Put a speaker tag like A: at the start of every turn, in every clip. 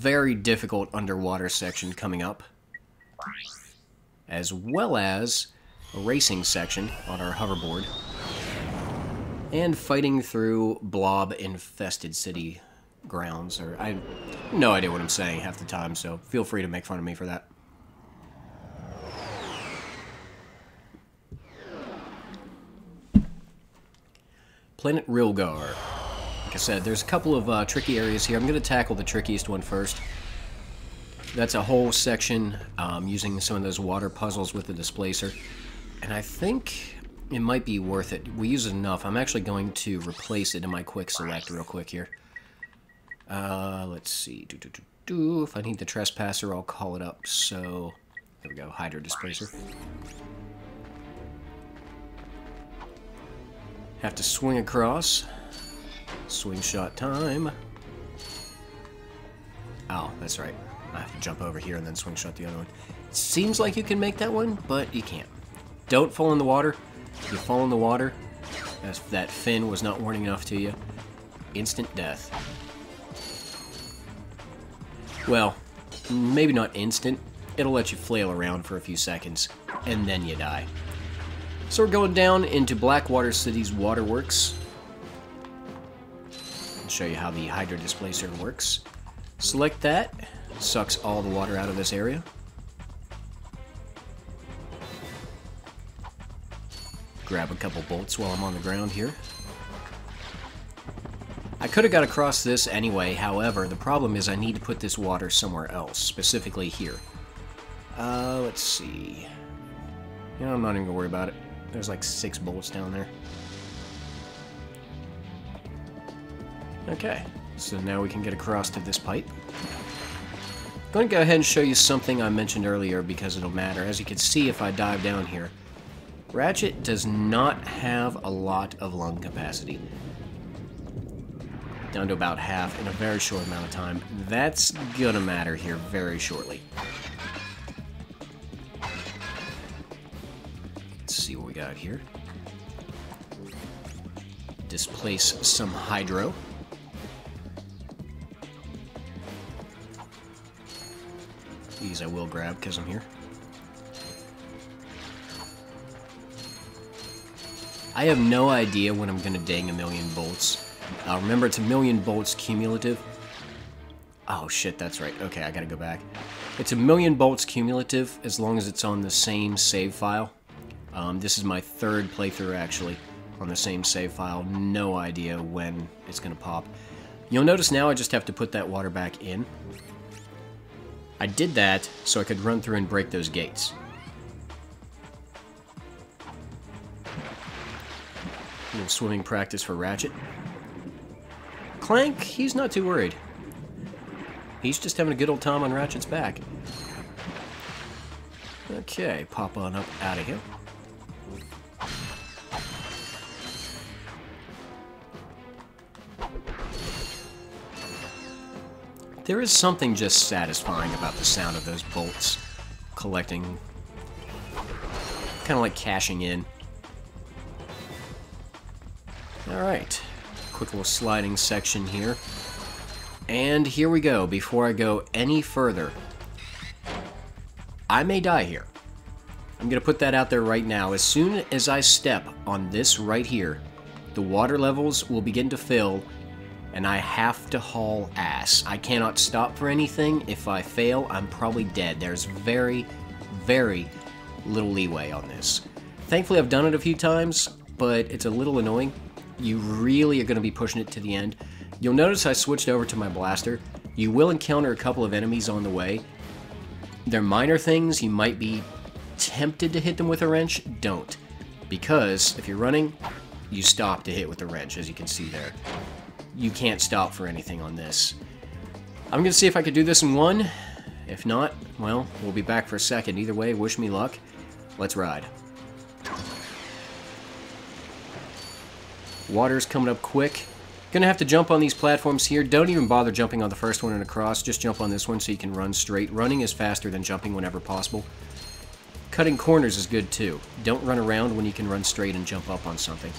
A: very difficult underwater section coming up, as well as a racing section on our hoverboard, and fighting through blob-infested city grounds. Or I have no idea what I'm saying half the time, so feel free to make fun of me for that. Planet Rilgar. Like I said, there's a couple of tricky areas here. I'm going to tackle the trickiest one first. That's a whole section using some of those water puzzles with the displacer. And I think it might be worth it. We use it enough. I'm actually going to replace it in my quick select real quick here. Let's see. If I need the trespasser, I'll call it up. So, there we go. Hydro displacer. Have to swing across. Swing shot time. Oh, that's right. I have to jump over here and then swing shot the other one. It seems like you can make that one, but you can't. Don't fall in the water. If you fall in the water, as that fin was not warning enough to you, instant death. Well, maybe not instant. It'll let you flail around for a few seconds, and then you die. So we're going down into Blackwater City's waterworks. I'll show you how the hydro displacer works. Select that. Sucks all the water out of this area. Grab a couple bolts while I'm on the ground here. I could have got across this anyway, however, the problem is I need to put this water somewhere else, specifically here. Let's see. You know, I'm not even gonna worry about it. There's like 6 bolts down there. Okay, so now we can get across to this pipe. I'm going to go ahead and show you something I mentioned earlier because it'll matter. As you can see if I dive down here, Ratchet does not have a lot of lung capacity. Down to about half in a very short amount of time. That's gonna matter here very shortly. Let's see what we got here. Displace some hydro. These I will grab because I'm here. I have no idea when I'm going to dang 1,000,000 bolts. Remember, it's 1,000,000 bolts cumulative. Oh shit, that's right. Okay, I gotta go back. It's 1,000,000 bolts cumulative as long as it's on the same save file. This is my 3rd playthrough actually on the same save file. No idea when it's going to pop. You'll notice now I just have to put that water back in. I did that so I could run through and break those gates. A little swimming practice for Ratchet. Clank, he's not too worried. He's just having a good old time on Ratchet's back. Okay, pop on up out of here. There is something just satisfying about the sound of those bolts collecting. Kind of like cashing in. Alright. Quick little sliding section here. And here we go. Before I go any further, I may die here. I'm going to put that out there right now. As soon as I step on this right here, the water levels will begin to fill, and I have to haul ass. I cannot stop for anything. If I fail, I'm probably dead. There's very, very little leeway on this. Thankfully, I've done it a few times, but it's a little annoying. You really are going to be pushing it to the end. You'll notice I switched over to my blaster. You will encounter a couple of enemies on the way. They're minor things. You might be tempted to hit them with a wrench. Don't. Because if you're running, you stop to hit with the wrench, as you can see there. You can't stop for anything on this. I'm going to see if I could do this in one. If not, well, we'll be back for a second. Either way, wish me luck. Let's ride. Water's coming up quick. Gonna have to jump on these platforms here. Don't even bother jumping on the first one and across. Just jump on this one so you can run straight. Running is faster than jumping whenever possible. Cutting corners is good too. Don't run around when you can run straight and jump up on something.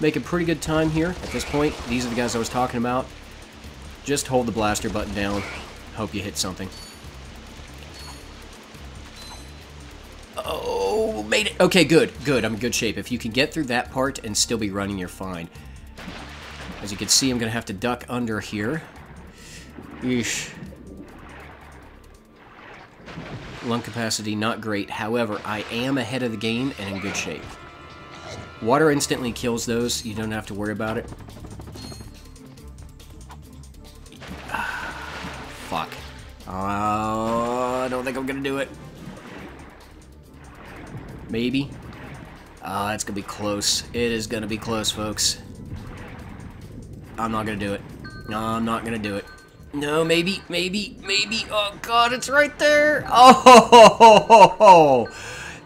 A: Make a pretty good time here. At this point, these are the guys I was talking about. Just hold the blaster button down. Hope you hit something. Oh, made it. Okay, good. Good. I'm in good shape. If you can get through that part and still be running, you're fine. As you can see, I'm going to have to duck under here. Eesh. Lung capacity, not great. However, I am ahead of the game and in good shape. Water instantly kills those. You don't have to worry about it. Fuck. I don't think I'm gonna do it. Maybe. It's gonna be close. It is gonna be close, folks. I'm not gonna do it. No, I'm not gonna do it. No, maybe. Oh, God, it's right there. Oh,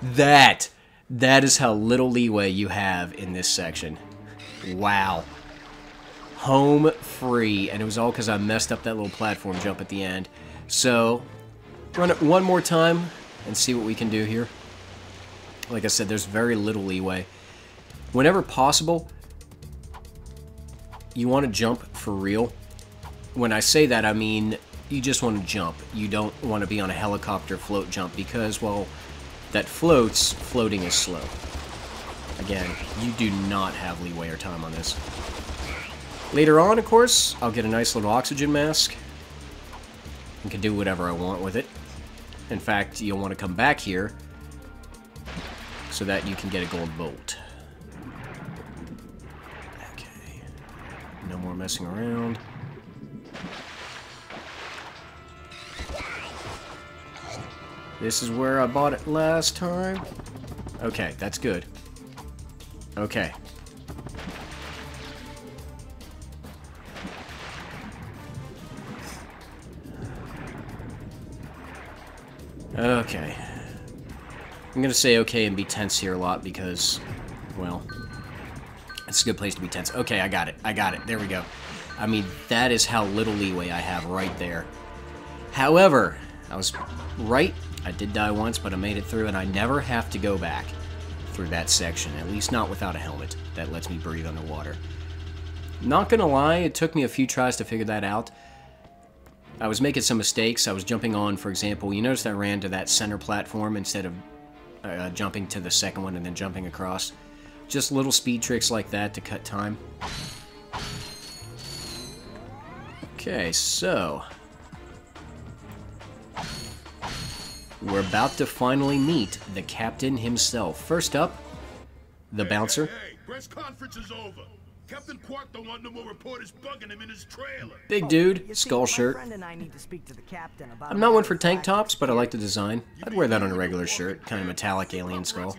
A: that is how little leeway you have in this section. Wow. Home free, and it was all because I messed up that little platform jump at the end. So, run it one more time and see what we can do here. Like I said, there's very little leeway. Whenever possible, you want to jump for real. When I say that, I mean you just want to jump. You don't want to be on a helicopter float jump because, well, that floating is slow. Again, you do not have leeway or time on this. Later on, of course, I'll get a nice little oxygen mask and can do whatever I want with it. In fact, you'll want to come back here so that you can get a gold bolt. Okay. No more messing around. This is where I bought it last time. Okay, that's good. Okay. Okay. I'm gonna say okay and be tense here a lot because, well, it's a good place to be tense. Okay, I got it. There we go. I mean, that is how little leeway I have right there. However, I was right. I did die once, but I made it through, and I never have to go back through that section, at least not without a helmet that lets me breathe underwater. Not gonna lie, it took me a few tries to figure that out. I was making some mistakes. I was jumping on, for example, you noticed I ran to that center platform instead of jumping to the second one and then jumping across. Just little speed tricks like that to cut time. Okay, so we're about to finally meet the captain himself. First up, the bouncer.
B: Hey, press conference is over. Captain Quark don't want no more reporters bugging him in his trailer.
A: Big dude, skull shirt. I'm not one for tank tops, but I like the design. I'd wear that on a regular shirt, kind of metallic alien skull.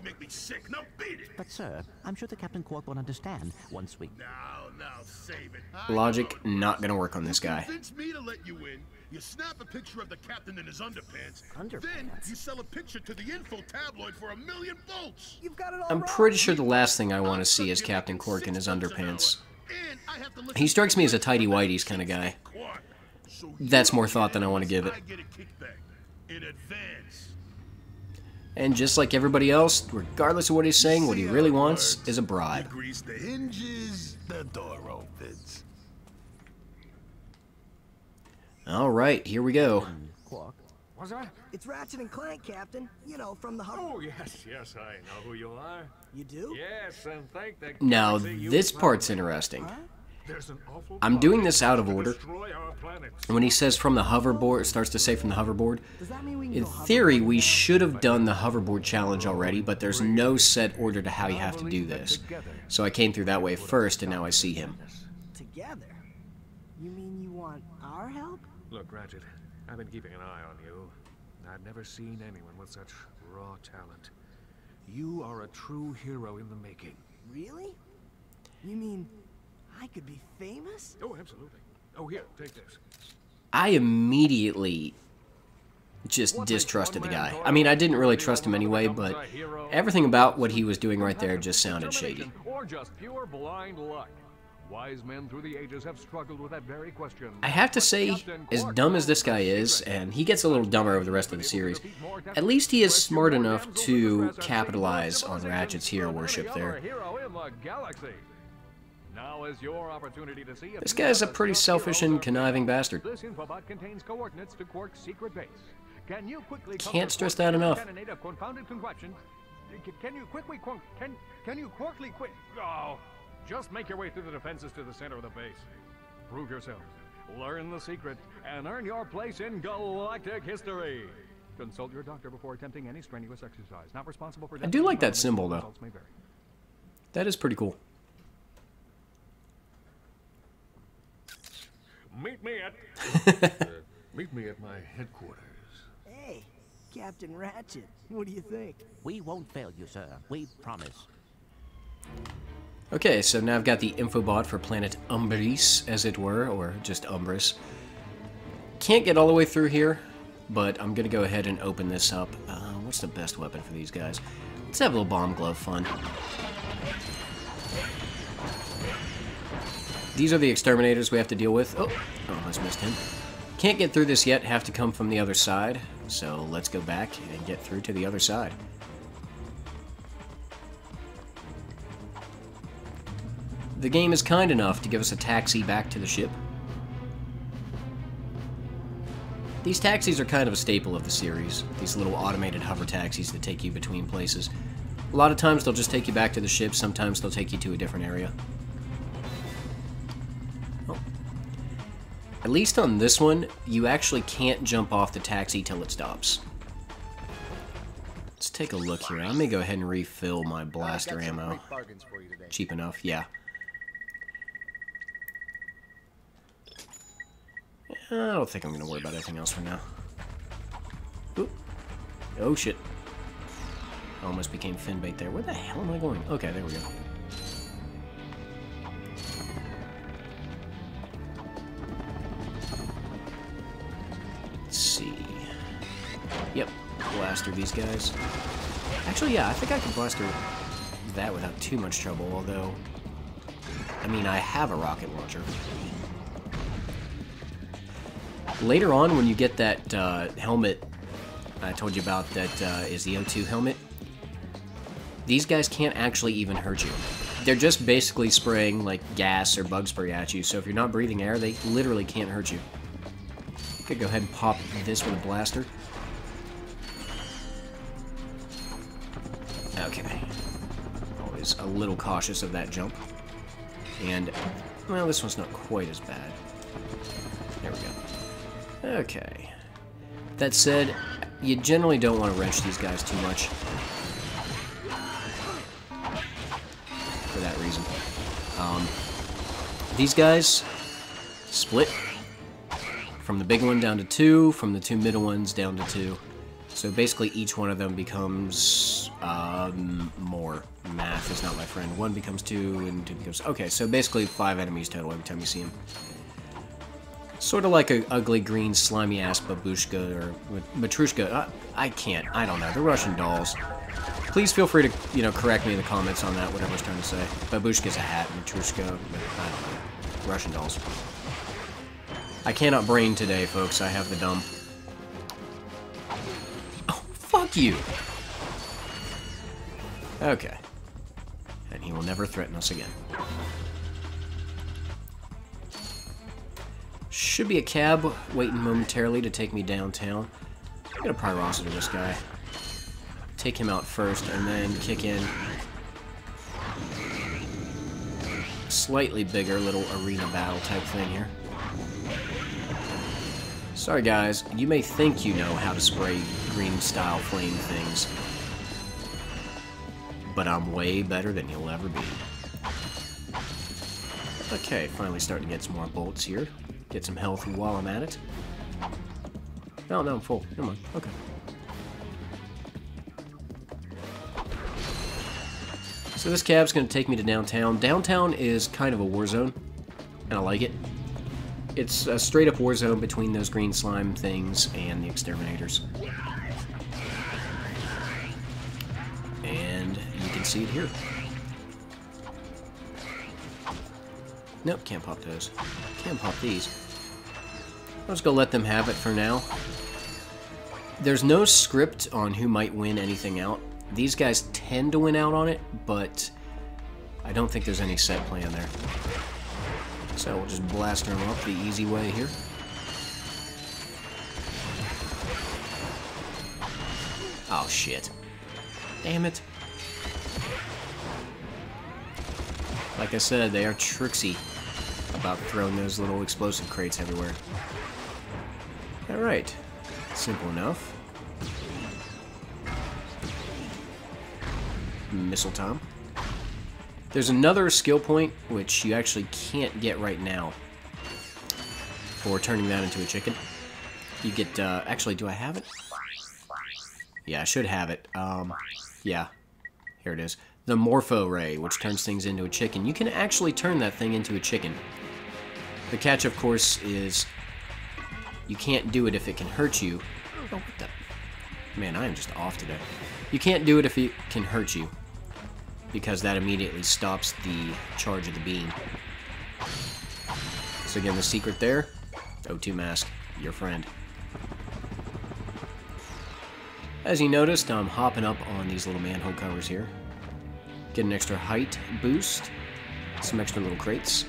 C: But sir, I'm sure the Captain Quark won't understand once we...
B: Now, save it.
A: Logic not gonna work on this guy.
B: Convince me to let you in. You snap a picture of the captain in his underpants. Then you sell a picture to the info tabloid for $1 million volts.
A: I'm pretty sure the last thing I want to see is Captain Quark in his underpants. He strikes me as a tighty-whities kind of guy. That's more thought than I want to give it. And just like everybody else, regardless of what he's saying, what he really wants is a bribe.
B: Grease the hinges, the door opens.
A: Alright, here we go.
C: Quark?
D: What's that?
E: It's Ratchet and Clank, Captain. You know, from the Hoverboard.
D: Oh, yes, I know who you are.
E: You do?
D: Yes, and thank the
A: Now,
D: galaxy you
A: this
D: found
A: part's
D: me.
A: interesting.
D: There's an awful
A: I'm doing this out of order.
D: destroy our planet.
A: When he says from the hoverboard, starts to say from the hoverboard,
E: Does that mean we can
A: in
E: go
A: theory, we should have done the hoverboard challenge already, but there's no set order to how you have to do this. So I came through that way first, and now I see him.
E: together? You mean you want our help?
D: Look, Ratchet, I've been keeping an eye on you. I've never seen anyone with such raw talent. You are a true hero in the making.
E: Really? You mean I could be famous?
D: Oh, absolutely. Oh, here, take this.
A: I immediately just distrusted the guy. I mean, I didn't really trust him anyway, but everything about what he was doing right there just sounded shady.
D: Or just pure blind luck. Wise men through the ages have struggled with that very question.
A: I have to say, as dumb as this guy is, and he gets a little dumber over the rest of the series, at least he is smart enough to capitalize on Ratchet's hero worship there.
D: Now is your opportunity to see
A: This guy's a pretty selfish and conniving bastard.
D: This infobot contains coordinates to Quark's secret base. Can you quickly
A: Can't stress that enough.
D: Confounded concoction? Can you quickly can you quickly quit? Oh, just make your way through the defenses to the center of the base. Prove yourself, learn the secret, and earn your place in galactic history. Consult your doctor before attempting any strenuous exercise. Not responsible for.
A: I do like that symbol though. That is pretty cool.
D: Meet me at my headquarters.
E: Hey, Captain Ratchet, what do you think?
C: We won't fail you, sir. We promise.
A: Okay, so now I've got the infobot for planet Umbris, as it were, or just Umbris. Can't get all the way through here, but I'm gonna go ahead and open this up. What's the best weapon for these guys? Let's have a little bomb glove fun. These are the exterminators we have to deal with. Oh, almost missed him. Can't get through this yet, have to come from the other side. So let's go back and get through to the other side. The game is kind enough to give us a taxi back to the ship. These taxis are kind of a staple of the series. These little automated hover taxis that take you between places. A lot of times they'll just take you back to the ship, sometimes they'll take you to a different area. At least on this one, you actually can't jump off the taxi till it stops. Let's take a look here. I may go ahead and refill my blaster ammo. Cheap enough, yeah. I don't think I'm going to worry about anything else for now. Oop. Oh shit. Almost became fin bait there. Where the hell am I going? Okay, there we go. Let's see. Yep, blaster these guys. Actually, yeah, I think I can blaster that without too much trouble, although... I mean, I have a rocket launcher. Later on, when you get that helmet I told you about that is the O2 helmet, these guys can't actually even hurt you. They're just basically spraying, like, gas or bug spray at you, so if you're not breathing air, they literally can't hurt you. Could go ahead and pop this with a blaster. Okay. Always a little cautious of that jump. And, well, this one's not quite as bad. There we go. Okay. That said, you generally don't want to wrench these guys too much. For that reason. These guys split from the big one down to 2, from the 2 middle ones down to 2. So basically each one of them becomes more. Math is not my friend. 1 becomes 2, and 2 becomes... Okay, so basically 5 enemies total every time you see them. Sort of like an ugly green slimy ass babushka or matrushka. I don't know. The Russian dolls. Please feel free to, you know, correct me in the comments on that, whatever I was trying to say. Babushka's a hat, matrushka, I don't know. Russian dolls. I cannot brain today, folks. I have the dumb. Oh, fuck you! Okay. And he will never threaten us again. Should be a cab waiting momentarily to take me downtown. I'm gonna pyrocity this guy. Take him out first and then kick in. Slightly bigger little arena battle type thing here. Sorry guys, you may think you know how to spray green style flame things, but I'm way better than you'll ever be. Okay, finally starting to get some more bolts here. Get some health while I'm at it. Oh, no, I'm full. Never mind. Okay. So this cab's going to take me to downtown. Downtown is kind of a war zone, and I like it. It's a straight-up war zone between those green slime things and the exterminators. And you can see it here. Nope, can't pop those. Can't pop these. I'm just gonna let them have it for now. There's no script on who might win anything out. These guys tend to win out on it, but I don't think there's any set plan there. So we'll just blast them up the easy way here. Oh, shit. Damn it. Like I said, they are tricksy about throwing those little explosive crates everywhere. Alright. Simple enough. Missile time. There's another skill point, which you actually can't get right now, for turning that into a chicken. You get, actually, do I have it? Yeah, I should have it. Yeah. Here it is. The Morpho Ray, which turns things into a chicken. You can actually turn that thing into a chicken. The catch, of course, is you can't do it if it can hurt you. Oh, what the... Man, I am just off today. You can't do it if it can hurt you, because that immediately stops the charge of the beam. So again, the secret there, O2 mask, your friend. As you noticed, I'm hopping up on these little manhole covers here. Get an extra height boost, some extra little crates.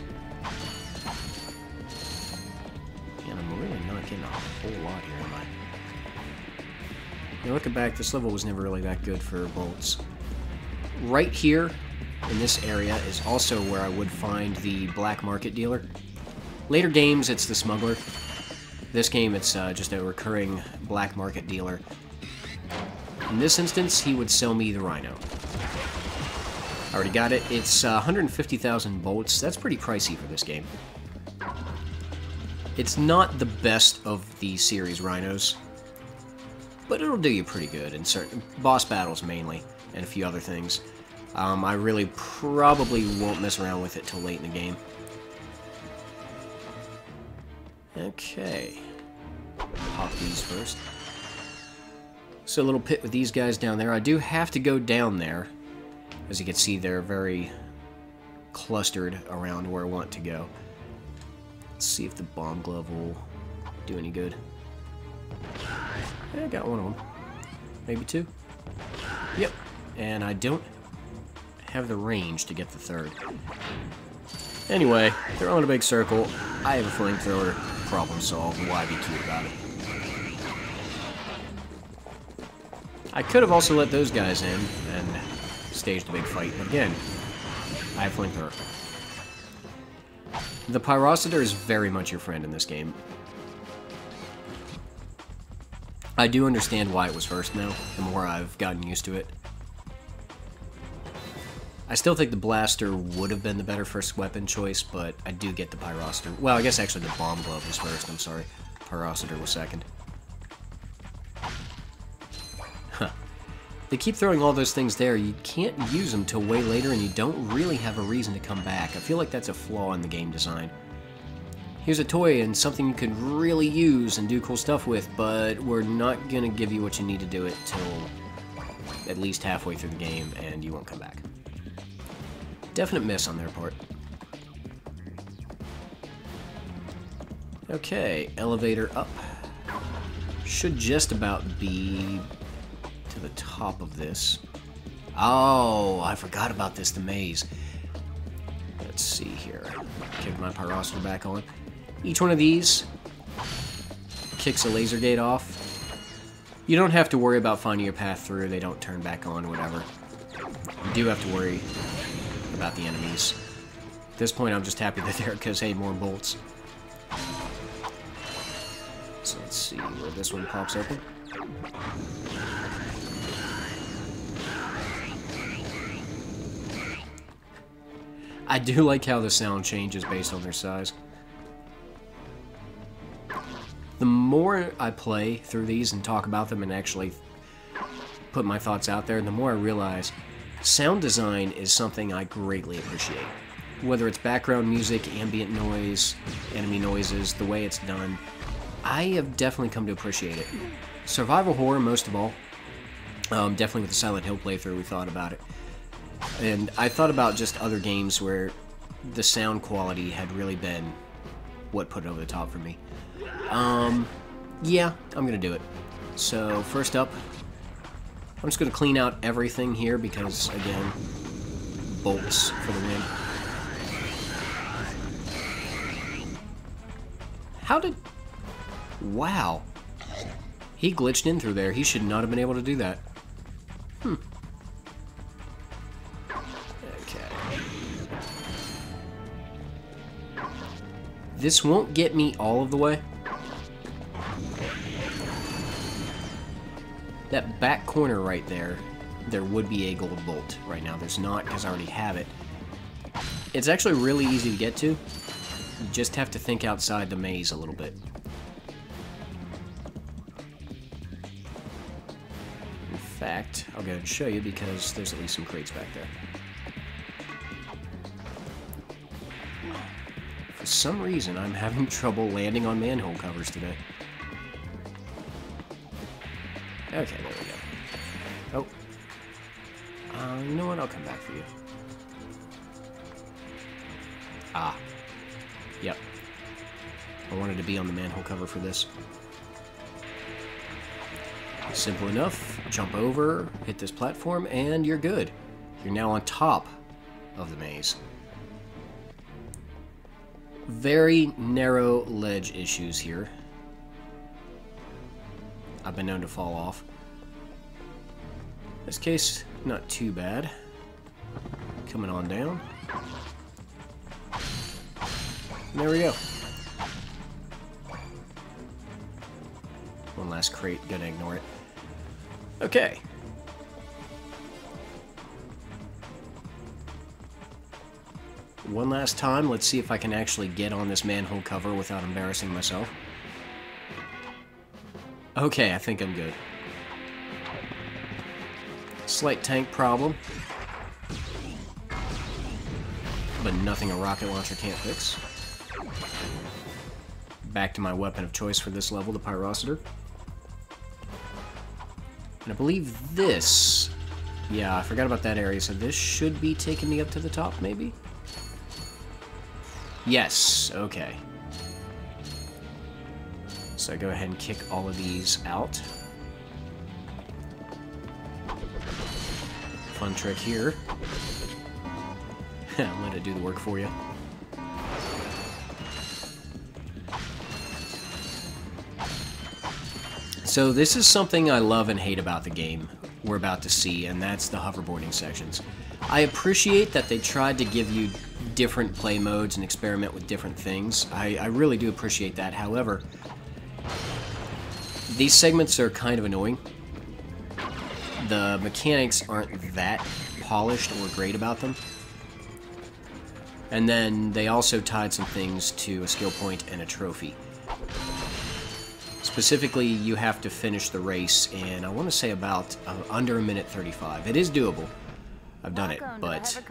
A: And I'm really not getting a whole lot here, am I? Now looking back, this level was never really that good for bolts. Right here, in this area, is also where I would find the black market dealer. Later games, it's the smuggler. This game, it's just a recurring black market dealer. In this instance, he would sell me the Rhino. I already got it. It's 150,000 bolts. That's pretty pricey for this game. It's not the best of the series Rhinos, but it'll do you pretty good in certain boss battles mainly, and a few other things. I really probably won't mess around with it till late in the game. Okay. Pop these first. So a little pit with these guys down there. I do have to go down there. As you can see, they're very clustered around where I want to go. Let's see if the bomb glove will do any good. Yeah, I got one of them. Maybe two. Yep. And I don't have the range to get the third. Anyway, they're on a big circle. I have a flamethrower. Problem solved. Why be cute about it? I could have also let those guys in and staged a big fight, but again, I have flamethrower. The Pyrocitor is very much your friend in this game. I do understand why it was first now, the more I've gotten used to it. I still think the blaster would have been the better first weapon choice, but I do get the Pyrocitor. Well, I guess actually the bomb glove was first, I'm sorry. Pyrocitor was second. Huh. They keep throwing all those things there. You can't use them till way later, and you don't really have a reason to come back. I feel like that's a flaw in the game design. Here's a toy and something you could really use and do cool stuff with, but we're not going to give you what you need to do it till at least halfway through the game, and you won't come back. Definite miss on their part. Okay, elevator up. Should just about be to the top of this. Oh, I forgot about this, the maze. Let's see here. Kick my Pyrocitor back on. Each one of these kicks a laser gate off. You don't have to worry about finding your path through. They don't turn back on or whatever. You do have to worry about the enemies. At this point, I'm just happy that they're because, hey, more bolts. So let's see where this one pops open. I do like how the sound changes based on their size. The more I play through these and talk about them and actually put my thoughts out there, the more I realize sound design is something I greatly appreciate. Whether it's background music, ambient noise, enemy noises, the way it's done, I have definitely come to appreciate it. Survival horror, most of all. Definitely with the Silent Hill playthrough, we thought about it. And I thought about just other games where the sound quality had really been what put it over the top for me. Yeah, I'm gonna do it. So, first up, I'm just gonna clean out everything here because, again, bolts for the win. How did... Wow. He glitched in through there. He should not have been able to do that. Okay. This won't get me all of the way. That back corner right there, there would be a gold bolt. Right now there's not, because I already have it. It's actually really easy to get to. You just have to think outside the maze a little bit. In fact, I'll go ahead and show you because there's at least some crates back there. For some reason, I'm having trouble landing on manhole covers today. Okay, there we go. Oh. You know what? I'll come back for you. Ah. Yep. I wanted to be on the manhole cover for this. Simple enough. Jump over, hit this platform, and you're good. You're now on top of the maze. Very narrow ledge issues here. I've been known to fall off. In this case, not too bad. Coming on down. And there we go. One last crate, gonna ignore it. Okay. One last time, let's see if I can actually get on this manhole cover without embarrassing myself. Okay, I think I'm good. Slight tank problem. But nothing a rocket launcher can't fix. Back to my weapon of choice for this level, the Pyrocitor. And I believe this... Yeah, I forgot about that area, so this should be taking me up to the top, maybe? Yes, okay. So I go ahead and kick all of these out. Fun trick here. Let it do the work for you. So this is something I love and hate about the game we're about to see, and that's the hoverboarding sections. I appreciate that they tried to give you different play modes and experiment with different things. I really do appreciate that. However, these segments are kind of annoying. The mechanics aren't that polished or great about them. And then they also tied some things to a skill point and a trophy. Specifically, you have to finish the race in, I want to say, about under a minute 35. It is doable. I've done it, but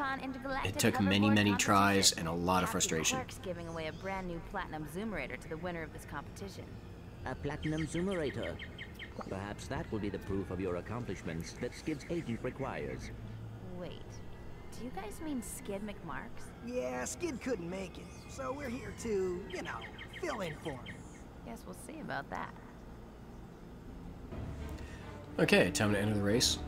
A: it took many tries and a lot of frustration.
F: Giving away a brand new platinum zoomerator to the winner of this competition.
C: A platinum zoomerator. Perhaps that will be the proof of your accomplishments that Skid's agent requires.
F: Wait, do you guys mean Skid McMarks?
E: Yeah, Skid couldn't make it, so we're here to, you know, fill in for him.
F: Guess we'll see about that.
A: Okay, time to enter the race.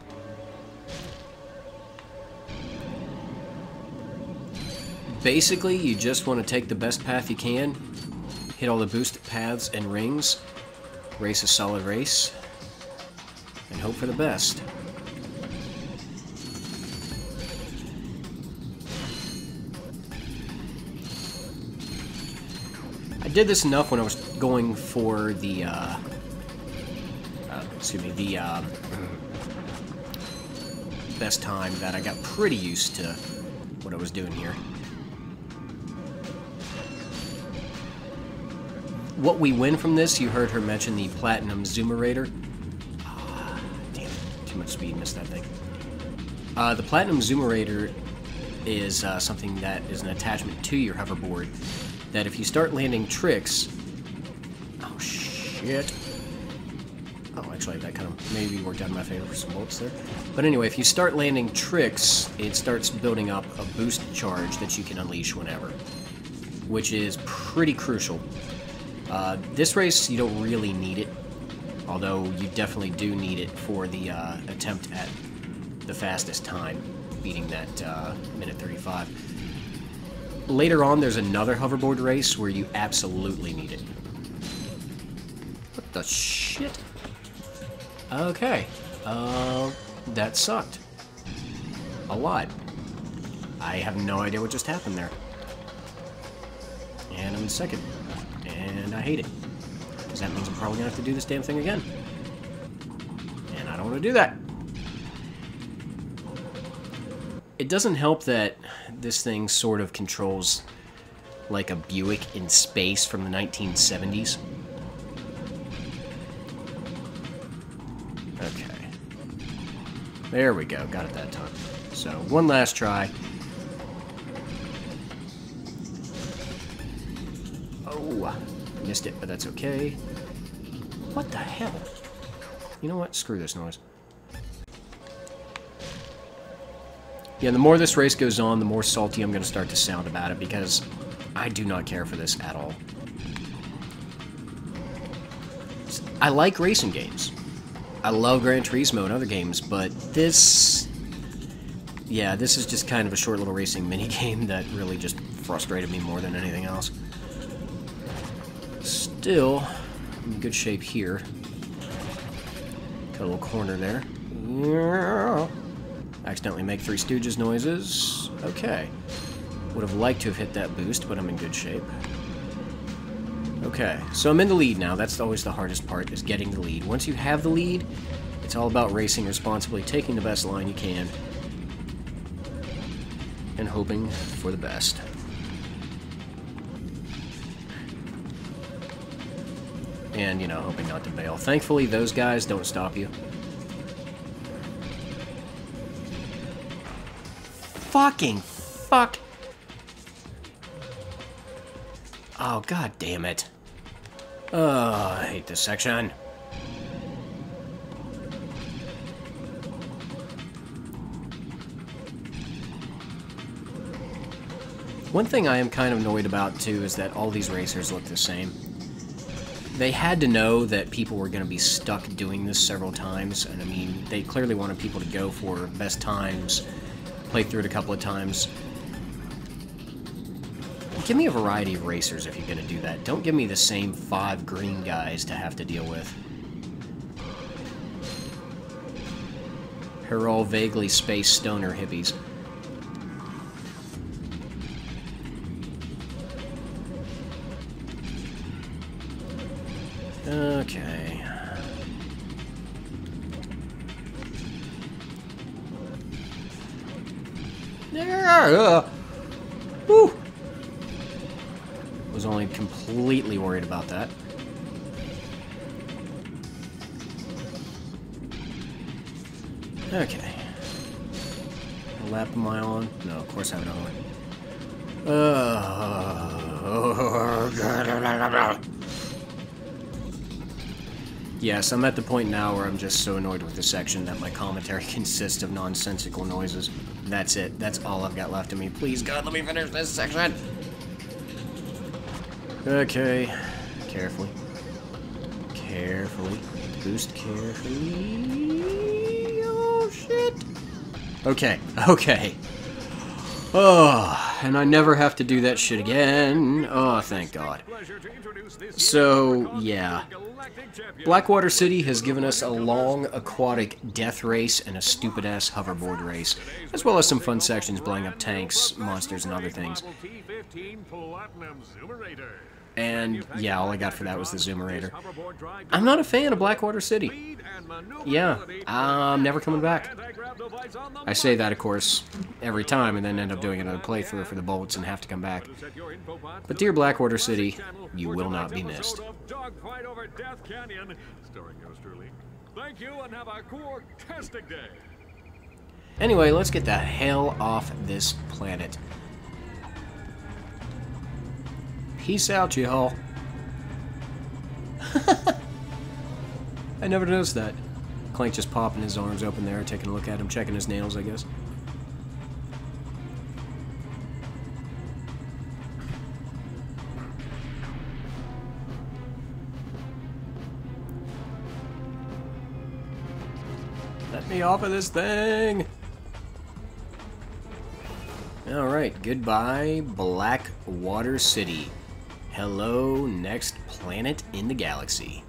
A: Basically, you just want to take the best path you can, hit all the boosted paths and rings, race a solid race, and hope for the best. I did this enough when I was going for the, best time that I got pretty used to what I was doing here. What we win from this, you heard her mention the platinum zoomerator. Damn it, too much speed, missed that thing. The platinum zoomerator is something that is an attachment to your hoverboard that if you start landing tricks... Oh, shit. Oh, actually, that kind of maybe worked out in my favor for some bolts there. But anyway, if you start landing tricks, it starts building up a boost charge that you can unleash whenever, which is pretty crucial. This race, you don't really need it, although you definitely do need it for the attempt at the fastest time. beating that minute 35. Later on, there's another hoverboard race where you absolutely need it. What the shit? Okay. That sucked. A lot. I have no idea what just happened there. And I'm in second. And I hate it. Because that means I'm probably going to have to do this damn thing again. And I don't want to do that. It doesn't help that this thing sort of controls like a Buick in space from the 1970s. Okay. There we go. Got it that time. So, one last try. Oh, missed it, but that's okay. What the hell? You know what? Screw this noise. Yeah, the more this race goes on, the more salty I'm going to start to sound about it, because I do not care for this at all. I like racing games. I love Gran Turismo and other games, but this... yeah, this is just kind of a short little racing minigame that really just frustrated me more than anything else. Still, I'm in good shape here. Got a little corner there. Accidentally make Three Stooges noises. Okay. Would have liked to have hit that boost, but I'm in good shape. Okay, so I'm in the lead now. That's always the hardest part, is getting the lead. Once you have the lead, it's all about racing responsibly, taking the best line you can, and hoping for the best. And, you know, hoping not to bail. Thankfully, those guys don't stop you. Fucking fuck. Oh, god damn it. Oh, I hate this section. One thing I am kind of annoyed about, too, is that all these racers look the same. They had to know that people were going to be stuck doing this several times, and I mean, they clearly wanted people to go for best times, play through it a couple of times. Give me a variety of racers if you're going to do that. Don't give me the same 5 green guys to have to deal with. They're all vaguely space stoner hippies. Okay. Woo! Was only completely worried about that. Okay. A lap am I on? No, of course I have another one. Yes, I'm at the point now where I'm just so annoyed with this section that my commentary consists of nonsensical noises. That's it. That's all I've got left of me. Please, God, let me finish this section! Okay. Carefully. Carefully. Boost carefully. Oh, shit! Okay. Okay. Oh, and I never have to do that shit again. Oh, thank God. So, yeah. Blackwater City has given us a long aquatic death race and a stupid-ass hoverboard race, as well as some fun sections blowing up tanks, monsters, and other things. And, yeah, all I got for that was the Zoomerator. I'm not a fan of Blackwater City. Yeah, I'm never coming back. I say that, of course, every time, and then end up doing another playthrough for the bolts and have to come back. But dear Blackwater City, you will not be missed.
D: Thank you and have a cool-tastic day.
A: Anyway, let's get the hell off this planet. Peace out, y'all. I never noticed that. Clank just popping his arms open there, taking a look at him, checking his nails, I guess. Let me off of this thing! Alright, goodbye, Blackwater City. Hello, next planet in the galaxy.